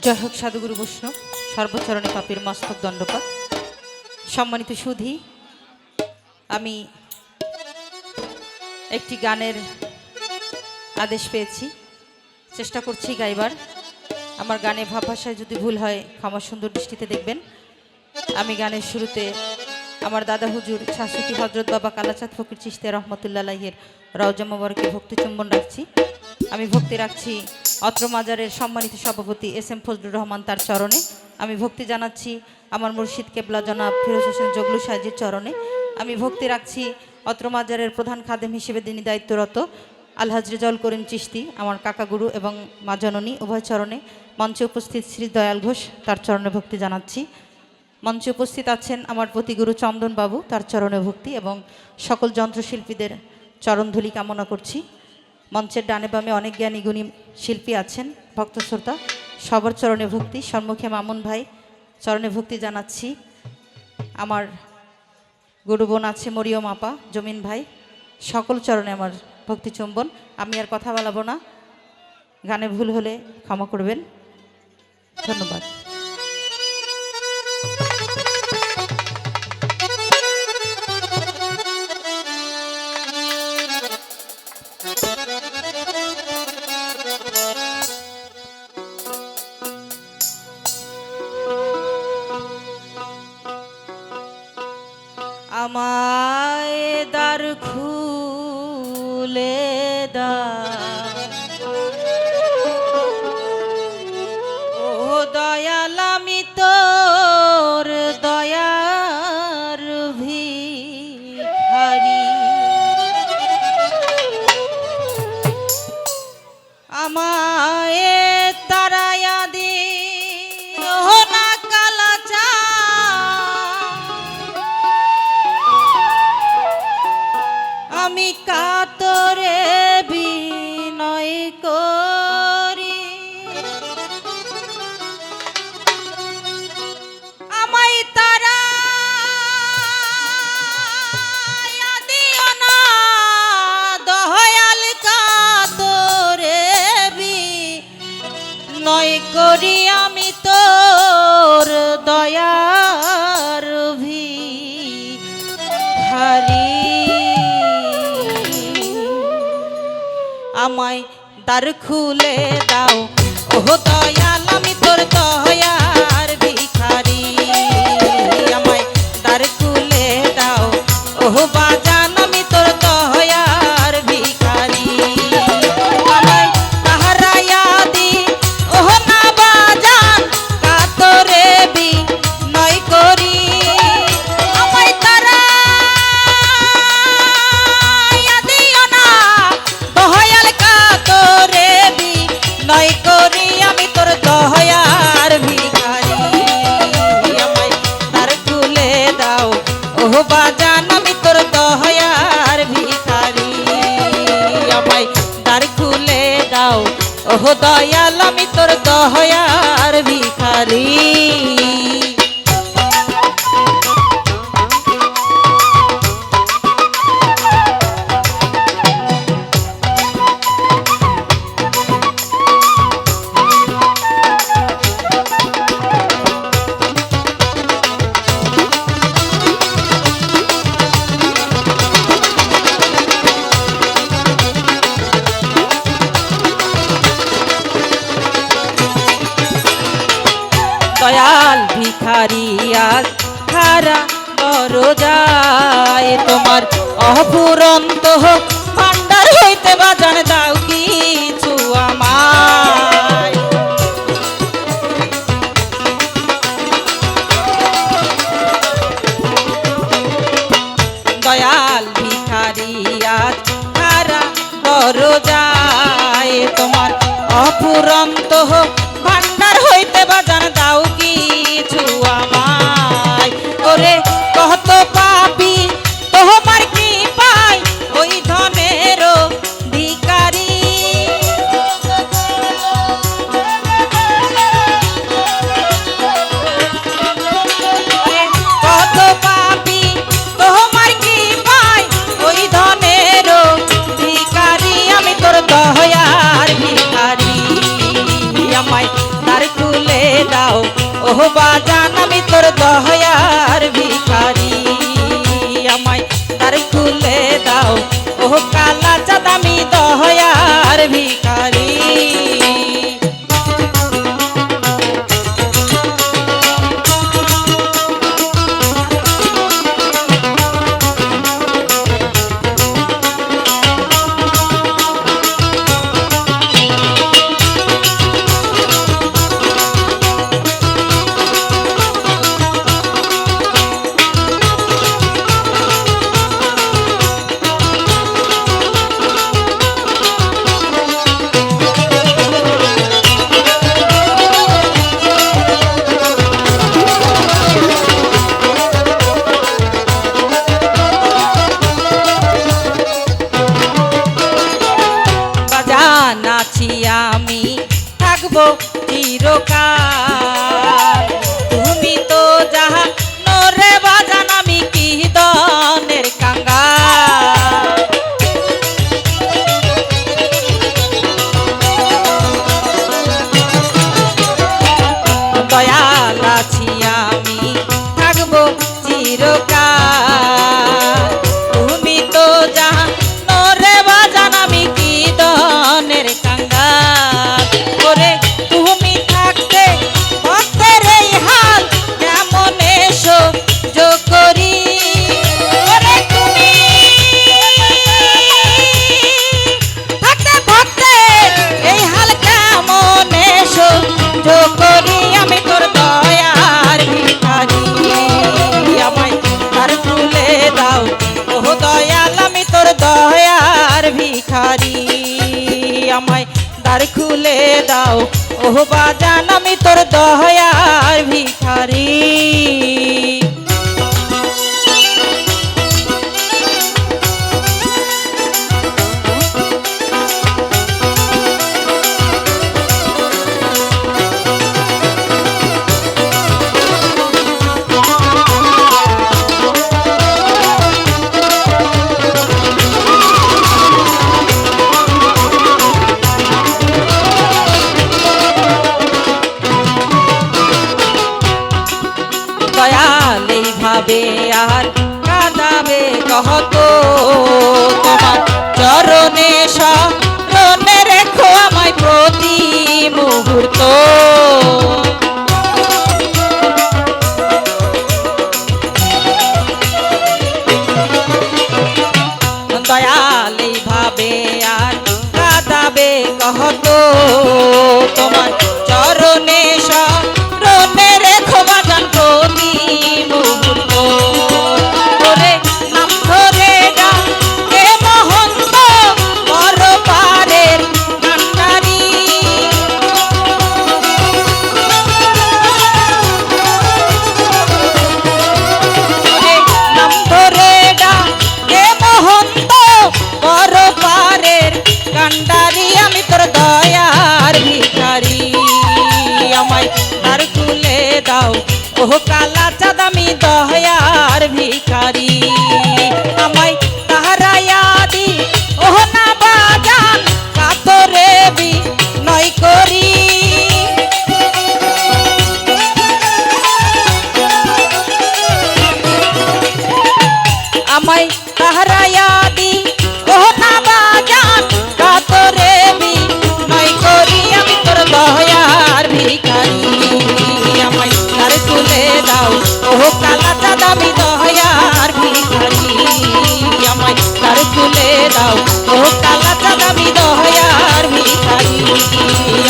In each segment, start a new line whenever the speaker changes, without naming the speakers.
জয় হোক সাধুগুরু বৈষ্ণব সর্বচরণে পাপীর মস্তক দণ্ডপাত। সম্মানিত সুধী, আমি একটি গানের আদেশ পেয়েছি, চেষ্টা করছি গাইবার। আমার গানে ভাব ভাষায় যদি ভুল হয় ক্ষমা সুন্দর দৃষ্টিতে দেখবেন। আমি গানের শুরুতে আমার দাদা হুজুর শাশ্বতী হজরত বাবা কালাচাঁদ ফকির চিশতিয়া রহমতুল্লাহ আলাইহির রওজা মোবারকে ভক্তি চুম্বন রাখছি। আমি ভক্তি রাখছি অত্র মাজারের সম্মানিত সভাপতি এস এম ফজলুর রহমান তার চরণে। আমি ভক্তি জানাচ্ছি আমার মুর্শিদ কেবলা জনাব ফিরোজ হোসেন জগলু সাহেবের চরণে। আমি ভক্তি রাখছি অত্র মাজারের প্রধান খাদেম হিসেবে তিনি দায়িত্বরত আলহাজ রেজাউল করিম চিশতি আমার কাকাগুরু এবং মা জননী উভয় চরণে। মঞ্চে উপস্থিত শ্রী দয়াল ঘোষ তার চরণে ভক্তি জানাচ্ছি। মঞ্চে উপস্থিত আছেন আমার প্রতিগুরু চন্দন বাবু তার চরণে ভক্তি এবং সকল যন্ত্রশিল্পীদের চরণধুলি কামনা করছি। মঞ্চের ডানে বামে অনেক জ্ঞানী গুণী শিল্পী আছেন, ভক্ত শ্রোতা সবার চরণে ভক্তি। সম্মুখে মামুন ভাই চরণে ভক্তি জানাচ্ছি। আমার গুরু বোন আছে মরিয়ম আপা, জমিন ভাই, সকল চরণে আমার ভক্তি চুম্বন। আমি আর কথা বলাবো না, গানে ভুল হলে ক্ষমা করবেন। ধন্যবাদ। আমায় দ্বার খুলে দাও ও দয়াল, আমি তোর দয়ার ভিখারি। আমায় তারায়া দিও না আমি কাতরে বিনয় করি। আমায় তারা দিও না দয়াল, কাতরে বিনয় করি। আমি তোর দয়ার ভিখারি। আমায় দ্বার খুলে দাও ও দয়াল, আমি তোর দয়ার ভিখারি। আমায় দ্বার খুলে দাও ও বাজান, আমি তোর দয়ার ভিখারি। আমায় তাহারায়া দি ও না বাজান, কাতরে বিনয় করি। আমায় তারা নয় করি, আমি তোর দয়ার ভিখারি। আমায় দ্বার খুলে দাও ও বাজান, আমি তোর দয়ার ভিখারি। আমায় দ্বার খুলে দাও ও দয়াল, আমি তোর দয়ার ভিখারি। দয়াল ভিখারি আজ খারা দরজায়, তোমার অফুরন্ত ভান্ডার হইতে বাজান দাও কিছু আমায়। দয়াল ভিখারি আজ খারা দরজায়, তোমার অফুরন্ত ভান্ডার হইতে বাজান দাও কিছু আমায়। ওরে কত পাপি তোমার কি পাই ওই ধনের ভিখারি। কত পাপি তোমার কি পাই ওই ধনের ভিখারি। আমি তোর দয়ার ভিখারি। আমায় ওহ বাজান আমি তোর দয়ার ভিখারি আমায় দ্বার খুলে দাও ওহ কালা চাঁদ আমি দয়ার ভিখারি আছি আমি থাকবো চিরকাল তুমি তো যাহা নরে বাজান আমি কি দনের কাঙ্গাল দয়াল আছি আমি থাকবো চিরকাল তুমি তো যাহা নরে বাজান আমি কি দনের কাঙ্গাল করে তুমি থাকতে ভক্তের এই হাল কেমন এসো যোগ করি করে তুমি থাকতে ভক্তের এই হাল কেমন এসো যোগ করি আমি তোর দয়ার ভিখারি আমায় দ্বার খুলে দাও ওহ দয়াল আমি তোর দয়ার ভিখারি আমায় দ্বার খুলে দাও ওহ বাজান আমি তোর দয়ার ভিখারি দয়াল এইভাবে আর কাঁদাবে কহতো তোমার চরণে শরণে রেখো আমায় প্রতি মুহূর্ত দয়াল এইভাবে আর কাঁদাবে কহতো তোমার চরণে শরণে রেখো বাজান প্রতি মুহূর্ত করে নাম ধরে ডাকে মহন্ত পর পারের কান্ডারি করে নাম ধরে ডাকে মহন্ত পর পারের কান্ডারি আমি তোর দয়ার ভিখারি আমায় দ্বার খুলে দাও ওহ কালা চাঁদ আমি দয়ার ভিখারি আমায় তাহারায়া দি ওহ না বাজান কাতরে বিনয় করি আমায় তাহারায়া দি ওহ না বাজান কাতরে বিনয় করি আমি তোর দয়ার ভিখারি আমায় দ্বার খুলে দাও ওহ কালা চাঁদ আমি দয়ার ভিখারি আমায় দ্বার খুলে দাও ওহ কালা চাঁদ আমি দয়ার ভিখারি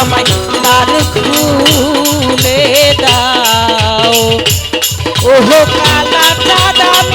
আমায় দ্বার খুলে দাও ওহ কালা চাঁদ আমি